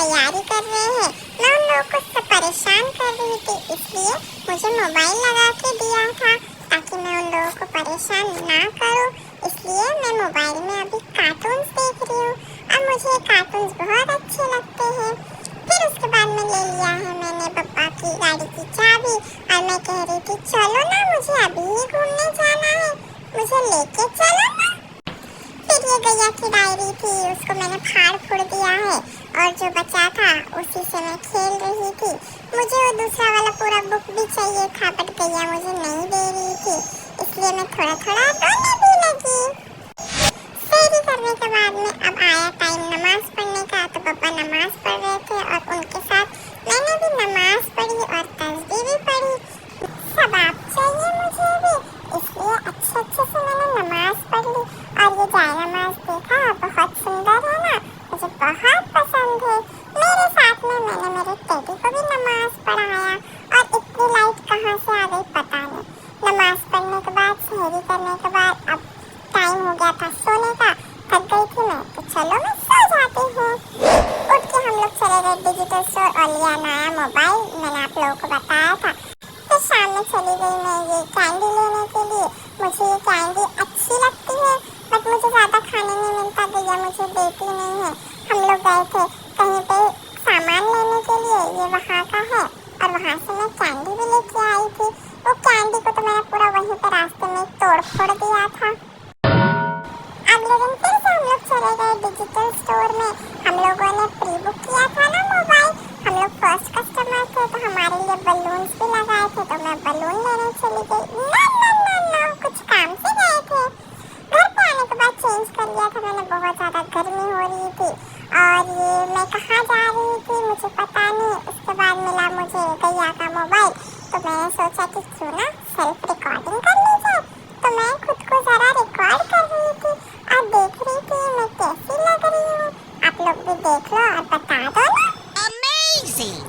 तैयारी कर रहे हैं। मैं उन लोगों को सब परेशान कर रही थी, इसलिए मुझे मोबाइल लगा के दिया था ताकि मैं उन लोगों को परेशान ना करूं। इसलिए मैं मोबाइल में अभी कार्टून्स देख रही हूँ और मुझे ये कार्टून्स बहुत अच्छे लगते हैं। फिर उसके बाद में ले लिया है मैंने पापा की गाड़ी की चाबी और मैं कह रही थी चलो ना, मुझे अभी ही घूमने जाना है, मुझे लेके चलो ना। फिर ये गैया की डायरी थी, उसको मैंने फाड़ फोड़ दिया है और जो बचा था उसी से मैं खेल रही थी। मुझे वो दूसरा वाला पूरा बुक भी चाहिए था, बट गैया मुझे नहीं दे रही थी, इसलिए मैं थोड़ा थोड़ा रोने भी लगी। सैरी करने के बाद में अब आया टाइम नमाज पढ़ने का, तो पापा नमाज पढ़ रहे थे और उनके साथ मैंने भी नमाज पढ़ी और तस्बीह भी पढ़ी। सवाब चाहिए मुझे भी, इसलिए अच्छे से मैंने नमाज पढ़ ली। और ये जाए नमाज देखा, बहुत सुंदर है ना, मुझे बहुत पसंद है। मेरे साथ में मैंने मेरे टेडी को भी नमाज पढ़ाया और इतनी लाइट कहाँ से आ गई पता नहीं। नमाज पढ़ने के बाद, सहरी करने के बाद अब टाइम हो गया था सोने का। थक गई थी मैं, तो चलो मैं सो जाती हूँ। उठ के हम लोग चले गए डिजिटल स्टोर और लिया नया मोबाइल, मैंने आप लोगों को बताया था। फिर शाम में चली गई मैं ये कैंडी लेने के लिए। मुझे ये कैंडी अच्छी लगती है, बट मुझे ज़्यादा खाने नहीं मिलता, गैया मुझे देती नहीं है। हम लोग गए थे कहीं पे सामान लेने के लिए, ये वहाँ का है और वहाँ से मैं कैंडी भी लेके आई थी। वो कैंडी को तो मैंने पूरा वहीं पे रास्ते में तोड़ फोड़ दिया था। अगले दिन फिर से हम लोग चले गए डिजिटल स्टोर में। हम लोगों ने प्री बुक किया था ना मोबाइल, हम लोग फर्स्ट कस्टमर थे, तो हमारे लिए बलून्स भी लगाए थे, तो मैं बलून लेने चली गई। ना कुछ काम से गए थे। घर पे आने के बाद चेंज कर लिया था मैंने, बहुत ज़्यादा गर्मी हो रही थी और ये मैं कहाँ जा रही थी मुझे पता नहीं। उसके बाद मिला मुझे गैया का मोबाइल, तो मैंने सोचा कि क्यों ना सेल्फ रिकॉर्डिंग कर ली जाए, तो मैं खुद को ज़रा रिकॉर्ड कर रही थी और देख रही थी मैं कैसी लग रही हूँ। आप लोग भी देख लो और बता दो ना।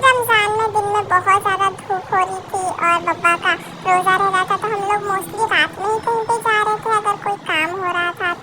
रमजान में दिन में बहुत ज़्यादा धूप हो रही थी और पापा का रोज़ा रह रहा था, तो हम लोग मोस्टली रात में ही कहीं पे जा रहे थे अगर कोई काम हो रहा था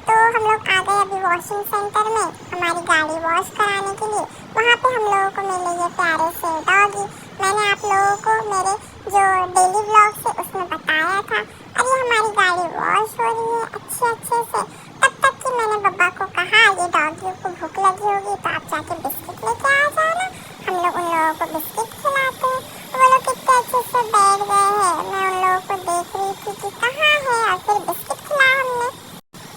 तो हम लोग आ गए अभी वॉशिंग सेंटर में हमारी गाड़ी वॉश कराने के लिए। वहाँ पे हम लोगों को मिले ये प्यारे से डॉगी। मैंने आप लोगों को मेरे जो डेली व्लॉग से उसमें बताया था। और ये हमारी गाड़ी वॉश हो रही है अच्छे से। तब तक कि मैंने पापा को कहा ये डॉगी को भूख लगी होगी तो आप जाके बिस्किट लेके आ जाना, हम लोग उन लोगों को बिस्किट खिलाते हैं। वो लोग कितने अच्छे से बैठ गए हैं, मैं उन लोगों को देख रही थी कि कहाँ है और फिर बिस्किट खिलाया हमने।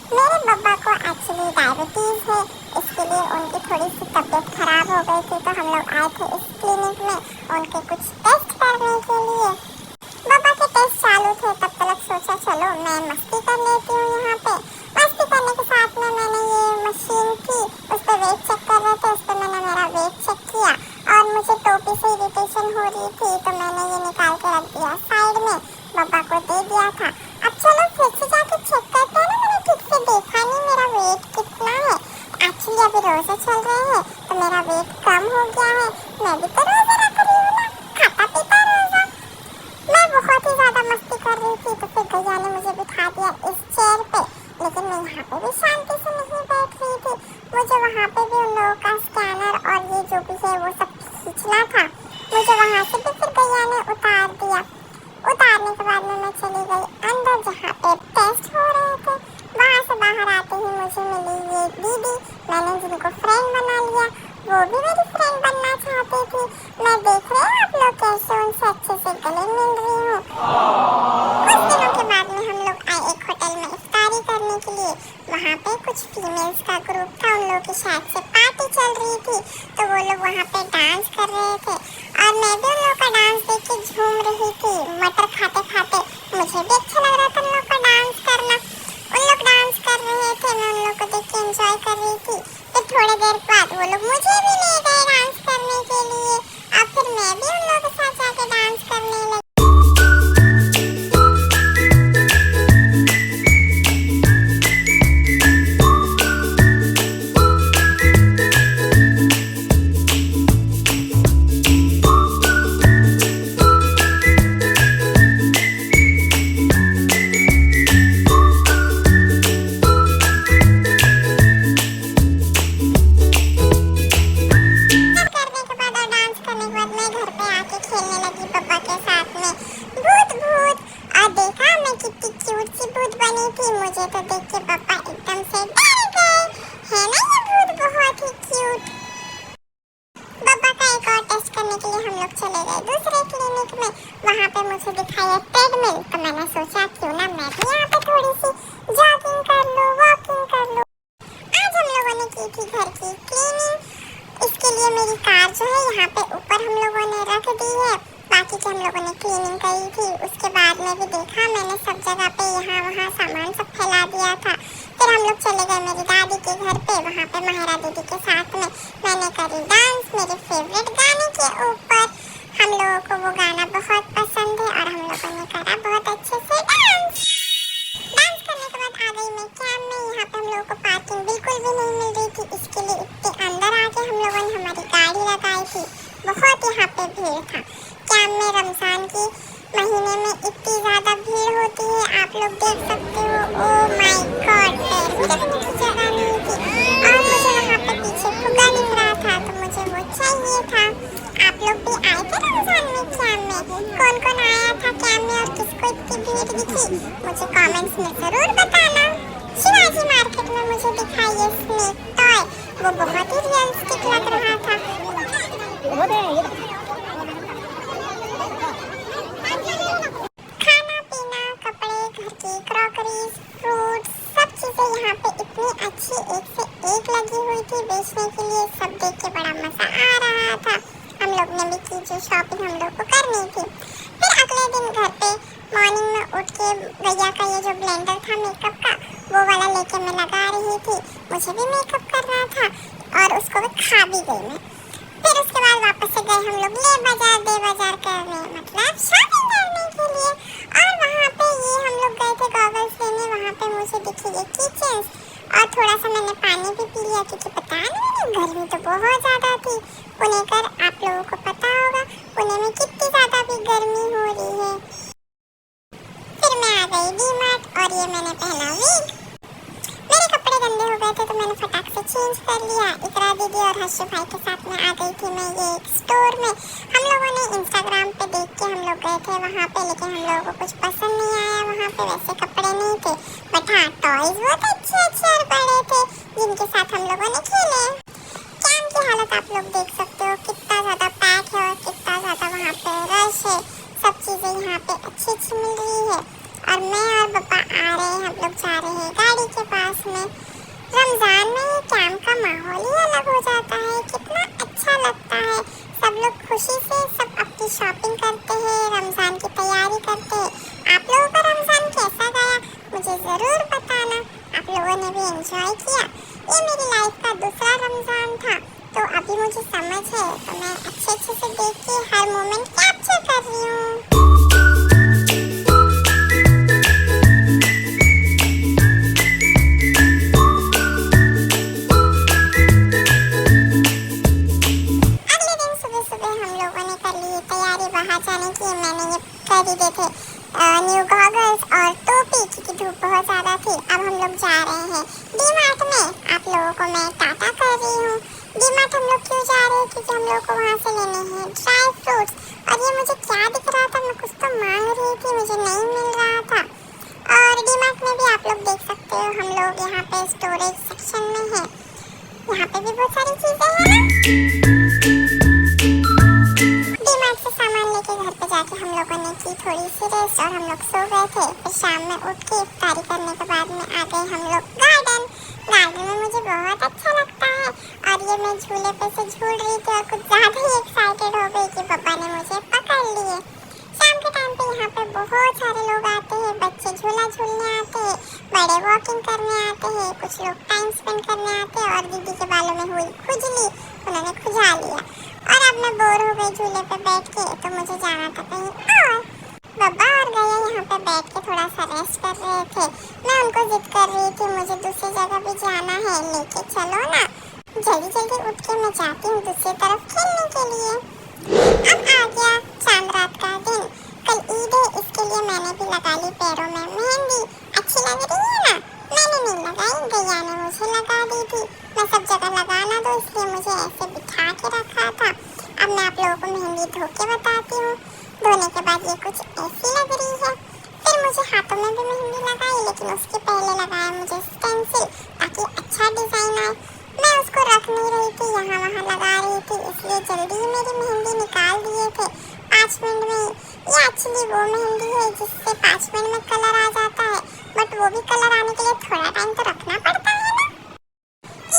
मेरे पापा को एक्चुअली डायबिटीज़ है, इसके लिए उनकी थोड़ी सी तबीयत खराब हो गई थी, तो हम लोग आए थे इस क्लिनिक में उनके कुछ टेस्ट करने के लिए। पापा के टेस्ट चालू थे, तब तक सोचा चलो मैं मस्ती कर लेती हूँ यहाँ पे। मस्ती करने के साथ में मैंने ये मशीन थी उस पर वेट चेक कर रहे थे, उस पर मैंने मेरा वेट चेक किया और मुझे टोपी से इरिटेशन हो रही थी, तो मैंने ये निकाल के रख दिया साइड में, पापा को दे दिया था। अब चलो फिर से जाके चेक करते हैं ना, मैंने ठीक से देखा नहीं मेरा वेट कितना है। एक्चुअली अभी रोज़े चल रहे हैं तो मेरा वेट कम हो गया है, मैं भी तो रोज़ा रख रही हूँ ना, खाता पीता रोज़ा। मैं बहुत ही ज़्यादा मस्ती कर रही थी, तो फिर गैया ने मुझे बिठा दिया इस चेयर पे, लेकिन मैं यहाँ पे भी शांति से नहीं बैठ रही थी। मुझे वहाँ पे भी उन लोगों का स्कैनर और ये जो भी है वो सब खींचना था, मुझे वहाँ से भी फिर गैया ने उतार दिया। उतारने के बाद में मैं चली गई अंदर जहाँ पे टेस्ट हो रहे थे। वहाँ से बाहर आते ही मुझे मिली ये दीदी, मैंने जिनको फ्रेंड बना लिया, वो भी मेरी फ्रेंड बनना चाहती थी। मैं देख रही हूँ आप लोग कैसे उनसे अच्छे से गले मिल रही हूँ। कुछ दिनों के बाद में हम लोग आए एक होटल में इफ्तारी करने के लिए। वहाँ पे कुछ फीमेल्स का ग्रुप था, उन लोगों की शायद से पार्टी चल रही थी, तो वो लोग वहाँ पे डांस कर रहे थे और मैं भी उन लोगों का डांस देख के झूम रही थी मटर खाते खाते। मुझे भी अच्छा लग रहा था उन लोग का डांस करना। उन लोग डांस कर रहे थे, मैं उन लोग को देख के एंजॉय कर रही थी। फिर थोड़ी देर बाद वो लोग मुझे भी ले गए डांस करने के लिए और फिर मैं भी उन लोगों के साथ जाके डांस करने लगी। रख दी है। बाकी के हम लोगों ने क्लीनिंग करी थी। उसके बाद में भी देखा मैंने सब जगह पे यहाँ वहाँ सामान सब फैला दिया था। फिर हम लोग चले गए मेरी दादी के घर पे। वहाँ पे माहिरा दीदी के साथ में मैंने करी डांस मेरे फेवरेट गाने के ऊपर। हम लोगों को वो गाना बहुत पसंद है और हम लोगों ने करा बहुत अच्छे से डांस। डांस करने के बाद आ गई मैं कैंप में। यहाँ पे हम लोगों को पार्किंग बिल्कुल भी नहीं मिल रही थी। इसके लिए इतने अंदर आके हम लोगों ने हमारी गाड़ी लगाई थी। बहुत यहाँ पे भीड़ था। कैंप में रमजान की महीने में इतनी ज़्यादा भीड़ होती है, आप लोग देख सकते हो। ओह माय गॉड, पैर भी रखने की जगह नहीं थी। और मुझे वहाँ पे पीछे फुग्गा दिख रहा था तो मुझे वो चाहिए था। आप लोग भी आए थे रमजान में कैंप में? कौन कौन आया था कैंप में और किसको इतनी भीड़ दिखी? मुझे कमेंट्स में ज़रूर बताना। शिवाजी मार्केट में मुझे दिखा ये स्नेक टॉय, वो बहुत ही रियलिस्टिक लग रहा था। खाना पीना, कपड़े, घर की क्रॉकरीज, फ्रूट्स, सब चीजें यहाँ पे इतनी अच्छी एक से एक लगी हुई थी बेचने के लिए। सब देख के बड़ा मजा आ रहा था। हम लोग ने भी की जो शॉपिंग हम लोग को करनी थी। फिर अगले दिन घर पे मॉर्निंग में उठ के भैया का ये जो ब्लेंडर था मेकअप का, वो वाला लेके मैं लगा रही थी। मुझे भी मेकअप करना था और उसको भी खा भी गई मैं। फिर उसके बाद वापस से गए हम लोग ले बाजार दे बाजार करने, मतलब शॉपिंग करने के लिए। और वहाँ पे ये हम लोग गए थे गॉगल्स लेने। वहाँ पे मुझे दिखी ये कीचेन्स और थोड़ा सा मैंने पानी भी पी लिया क्योंकि पता नहीं गर्मी तो बहुत ज़्यादा थी। पुणे कर आप लोगों को पता होगा पुणे में कितनी ज़्यादा भी गर्मी हो रही है। फिर मैं आ गई डी-मार्ट और ये मैंने पहना विग। मेरे कपड़े गंदे हो गए थे तो मैंने फटाक से चेंज कर लिया। इकरा दीदी और हर्षु भाई के साथ में आ गई थी मैं ये एक स्टोर में। हम लोगों ने इंस्टाग्राम पे देख के हम लोग गए थे वहाँ पे, लेकिन हम लोगों को कुछ पसंद नहीं आया। वहाँ पे वैसे कपड़े नहीं थे, बट हाँ टॉयज बहुत अच्छे अच्छे और बड़े थे जिनके साथ हम लोगों ने खेले। कैंप की हालत आप लोग देख सकते हो, कितना ज़्यादा पैक है और कितना ज़्यादा वहाँ पे रश है। सब चीज़ें यहाँ पे अच्छी अच्छी मिल रही है। और मैं और पापा आ रहे हैं, हम लोग जा रहे हैं गाड़ी के पास में। रमज़ान में ये कैंप का माहौल ही अलग हो जाता है, कितना अच्छा लगता है। सब लोग खुशी से सब अपनी शॉपिंग करते हैं, रमज़ान की तैयारी करते हैं। आप लोगों का रमज़ान कैसा गया मुझे ज़रूर बताना। आप लोगों ने भी एंजॉय किया। ये मेरी लाइफ का दूसरा रमज़ान था तो अभी मुझे समझ है तो मैं अच्छे अच्छे से देख के हर मोमेंट कैप्चर कर रही हूँ। जाने की मैंने ये खरीदे थे न्यू गॉगल्स और टोपी क्योंकि धूप बहुत ज़्यादा थी। अब हम लोग जा रहे हैं डी-मार्ट में। आप लोगों को मैं टाटा कर रही हूँ। डी-मार्ट हम लोग क्यों जा रहे हैं? क्योंकि हम लोग को वहाँ से लेने हैं ड्राई फ्रूट्स। और ये मुझे क्या दिख रहा था, मैं कुछ तो मांग रही थी, मुझे नहीं मिल रहा था। और डी-मार्ट में भी आप लोग देख सकते हो हम लोग यहाँ पे स्टोरेज सेक्शन में है। यहाँ पे भी बहुत सारी चीज़ें हैं। डी-मार्ट से सामान लेके घर पे जाके हम लोगों ने की थोड़ी सी रेस्ट और हम लोग सो गए थे। फिर शाम में उठ के इफ्तारी करने के बाद में आ गए हम लोग गार्डन। गार्डन में मुझे बहुत अच्छा लगता है और ये मैं झूले पे से झूल रही थी और कुछ ज़्यादा ही एक्साइटेड हो गई कि पापा ने मुझे पकड़ लिए। शाम के टाइम पे यहाँ पे बहुत सारे लोग आते हैं, बच्चे झूला झूलने आते हैं, बड़े वॉकिंग करने आते हैं, कुछ लोग टाइम स्पेंड करने आते हैं। और दीदी के बालों में हुई खुजली, उन्होंने खुजा लिया और अब मैं बोर हो गई झूले पे बैठ के तो मुझे जाना था कहीं और। बब्बा और गया यहाँ पे बैठ के थोड़ा सा रेस्ट कर रहे थे। मैं उनको जिद कर रही थी मुझे दूसरी जगह भी जाना है, लेके चलो ना। जल्दी जल्दी उठ के मैं जाती हूँ दूसरी तरफ खेलने के लिए। अब आ गया चांद रात का दिन। कल ईद है, इसके लिए मैंने भी लगा ली पैरों में मेहंदी। अच्छी लग रही है ना? मैंने नहीं लगाई, गैया ने मुझे लगा दी थी। मैं सब जगह लगाना दो इसलिए मुझे ऐसे बिठा के रखा था। अब मैं आप लोगों को मेहंदी धो के बताती हूँ। धोने के बाद ये कुछ ऐसी लग रही है। फिर मुझे हाथों में भी मेहंदी लगाई, लेकिन उसके पहले लगाया मुझे स्टेंसिल ताकि अच्छा डिजाइन आए। मैं उसको रख नहीं रही थी, यहाँ वहाँ लगा रही थी, इसलिए जल्दी ही मेरी मेहंदी निकाल दिए थे 5 मिनट में। ये एक्चुअली वो मेहंदी है जिससे 5 मिनट में कलर आ जाता है, बट वो भी कलर आने के लिए थोड़ा टाइम तो रखना पड़ता है ना।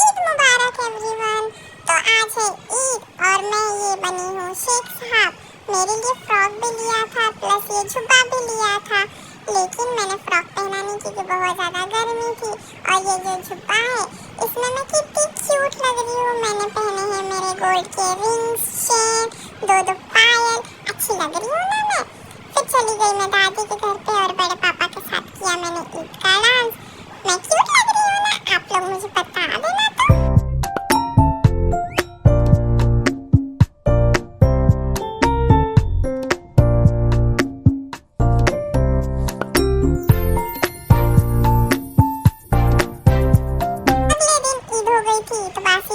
ईद मुबारक एवरीवन। तो आज है ईद और मैं ये बनी हूँ शेख साहब। मेरे लिए फ्रॉक भी लिया था, प्लस ये जुब्बा भी लिया था। लेकिन मैंने फ्रॉक पहना नहीं क्योंकि बहुत ज़्यादा गर्मी थी। और ये जो जुब्बा है इसमें मैं कितनी क्यूट लग रही हूँ। मैंने पहने हैं मेरे गोल्ड के रिंग्स, चेन, दो पायल। अच्छी लग रही हूँ ना मैं। फिर चली गई मैं दादी के घर पे और बड़े पापा के साथ किया मैंने ईद का डांस। मैं क्यूट लग रही हूँ ना? आप लोग मुझे बता देना तो।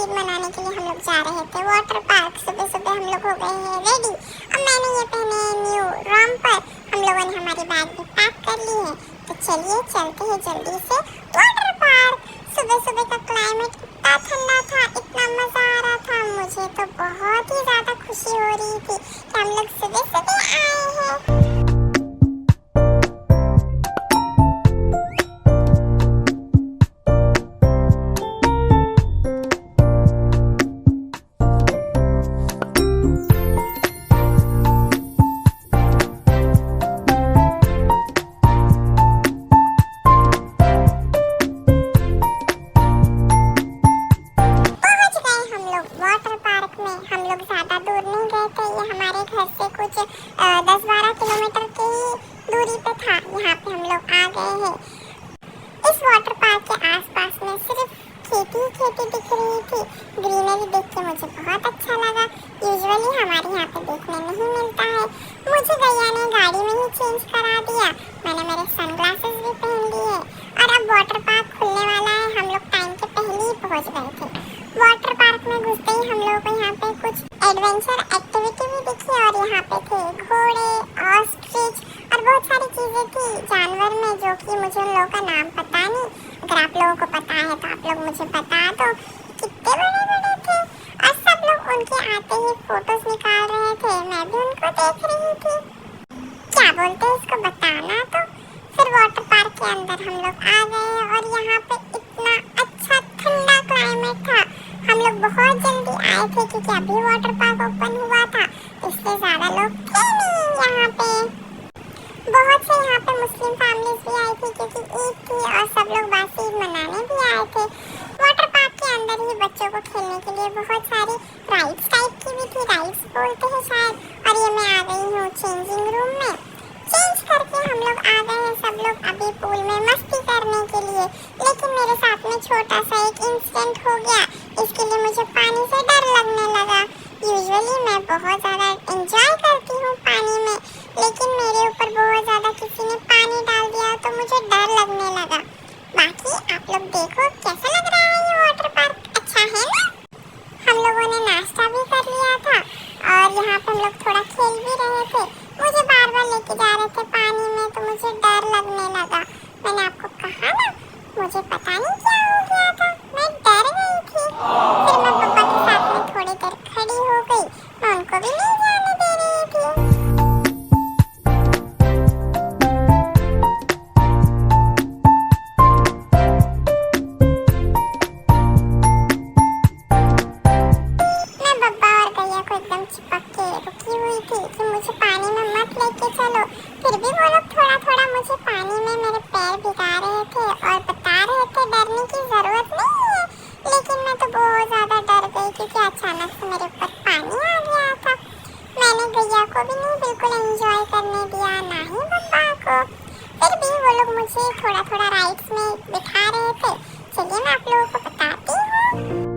मनाने के लिए हम लोग जा रहे थे वाटर पार्क। सुबह सुबह हम लोग हो गए हैं रेडी। अब मैंने ये पहने न्यू रॉम्पर। हम लोगों ने हमारी बैग भी पैक कर ली है। तो चलिए चलते हैं जल्दी से वाटर पार्क। सुबह सुबह का क्लाइमेट इतना ठंडा था, इतना मजा आ रहा था। मुझे तो बहुत ही ज्यादा खुशी हो रही थी कि हम लोग सुबह सुबह आए हैं। ज्यादा दूर नहीं गए थे, ये हमारे घर से कुछ 10-12 किलोमीटर की ही दूरी पे था। यहाँ पे हम लोग आ गए हैं। इस वाटर पार्क के आसपास में सिर्फ खेती ही खेती दिख रही थी। ग्रीनरी देख के मुझे बहुत अच्छा लगा। यूजुअली हमारे यहाँ पे देखने नहीं मिलता है। मुझे गैया ने गाड़ी में ही चेंज करा दिया। मैंने मेरे सनग्लासेस भी पहन लिए और अब वाटर पार्क खुलने वाला है। हम लोग टाइम के पहले ही पहुँच गए थे। वाटर पार्क में घुसते ही हम लोगों को यहाँ पे कुछ एडवेंचर एक्टिविटी भी दिखी और यहाँ पे थे घोड़े, ऑस्ट्रिच और बहुत सारी चीजें थी जानवर में, जो कि मुझे उन लोगों का नाम पता नहीं। अगर आप लोगों को पता है तो आप लोग मुझे बता दो। कितने बड़े बड़े थे और सब लोग उनके आते ही फोटोज निकाल रहे थे। मैं भी उनको देख रही थी। क्या बोलते हैं इसको बताना तो। फिर वाटर पार्क के अंदर हम लोग आ गए और यहाँ पे इतना अच्छा ठंडा क्लाइमेट था। हम लोग बहुत जल्दी आए थे क्योंकि अभी वाटर पार्क ओपन हुआ था, इसलिए ज्यादा लोग थे नहीं यहाँ पे। बहुत से यहाँ पे मुस्लिम फैमिलीज भी आई थी क्योंकि ईद थी और सब लोग बासी ईद मनाने भी आए थे। वाटर पार्क के अंदर ही बच्चों को खेलने के लिए बहुत सारी राइड्स टाइप की भी थी, राइड्स बोलते हैं शायद। और ये मैं आ गई हूँ चेंजिंग रूम में। चेंज करके हम लोग आ गए हैं सब लोग अभी पूल में मस्ती करने के लिए। लेकिन मेरे साथ में छोटा सा एक इंसिडेंट हो गया। इसके लिए मुझे पानी से डर लगने लगा। यूजुअली मैं बहुत ज़्यादा एंजॉय करती हूँ पानी में, लेकिन मेरे ऊपर बहुत ज़्यादा किसी ने पानी डाल दिया तो मुझे डर लगने लगा। बाकी आप लोग देखो कैसा लग रहा है ये वाटर पार्क। अच्छा है ना? हम लोगों ने नाश्ता भी कर लिया था और यहाँ पे हम लोग थोड़ा खेल भी रहे थे। मुझे बार बार लेके जा रहे थे पानी में तो मुझे डर लगने लगा। मैंने आपको कहा ना, मुझे पता नहीं क्या हो गया था, मैं डर गई थी। फिर मैं पापा के साथ में थोड़ी देर खड़ी हो गई। मैं उनको भी नहीं जाने दे रही थी। मैं बब्बा और गैया को एकदम चिपक के रुकी हुई थी कि मुझे पानी में मत लेके चलो। फिर भी वो लोग थोड़ा थोड़ा मुझे पानी में मेरे पैर भिगा रहे थे और बता रहे थे डरने की जरूरत नहीं है। लेकिन मैं तो बहुत ज्यादा डर गई क्योंकि अचानक से मेरे ऊपर पानी आ गया था। मैंने गैया को भी नहीं बिल्कुल एंजॉय करने दिया, ना ही बब्बा को। फिर भी वो लोग मुझे थोड़ा थोड़ा राइड्स में बिठा रहे थे। चलिए मैं आप लोगों को बताती हूँ।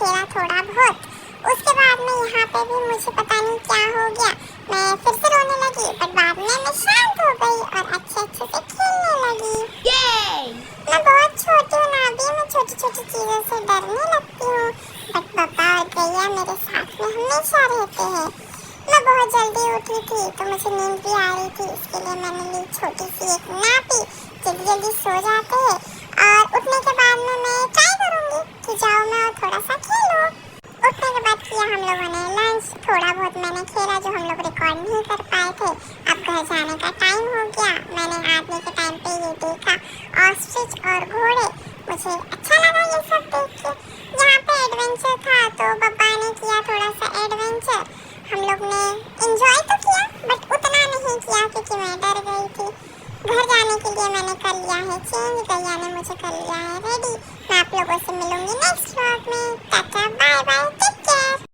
खेला थोड़ा बहुत। उसके बाद में यहाँ पे भी मुझे पता नहीं क्या हो गया, मैं फिर से रोने लगी, बट बाद में मैं शांत हो गई और अच्छे अच्छे से खेलने लगी। मैं बहुत छोटी हूँ ना अभी, मैं छोटी छोटी चीजों से डरने लगती हूँ, बट पापा और गैया मेरे साथ में हमेशा रहते हैं। मैं बहुत जल्दी उठी थी तो मुझे नींद भी आ रही थी, इसके लिए मैंने ली छोटी सी एक नापी। जल्दी जल्दी सो जाते हैं और उठने के बाद में मैं ट्राई करूंगी कि जाओ मैं और थोड़ा सा खेलो। उठने के बाद किया हम लोगों ने लंच, थोड़ा बहुत मैंने खेला जो हम लोग रिकॉर्ड नहीं कर पाए थे। अब घर जाने का टाइम हो गया। मैंने आने के टाइम पे ये देखा ऑस्ट्रिच और घोड़े, मुझे अच्छा लगा ये सब देख के। यहाँ पे एडवेंचर था तो पापा ने किया थोड़ा सा एडवेंचर, हम लोग ने एंजॉय तो किया बट उतना नहीं किया क्योंकि मैं डर गई थी। घर जाने के लिए मैंने कर लिया है चेंज, गैया ने मुझे कर लिया है रेडी। मैं आप लोगों से मिलूंगी नेक्स्ट व्लॉग में।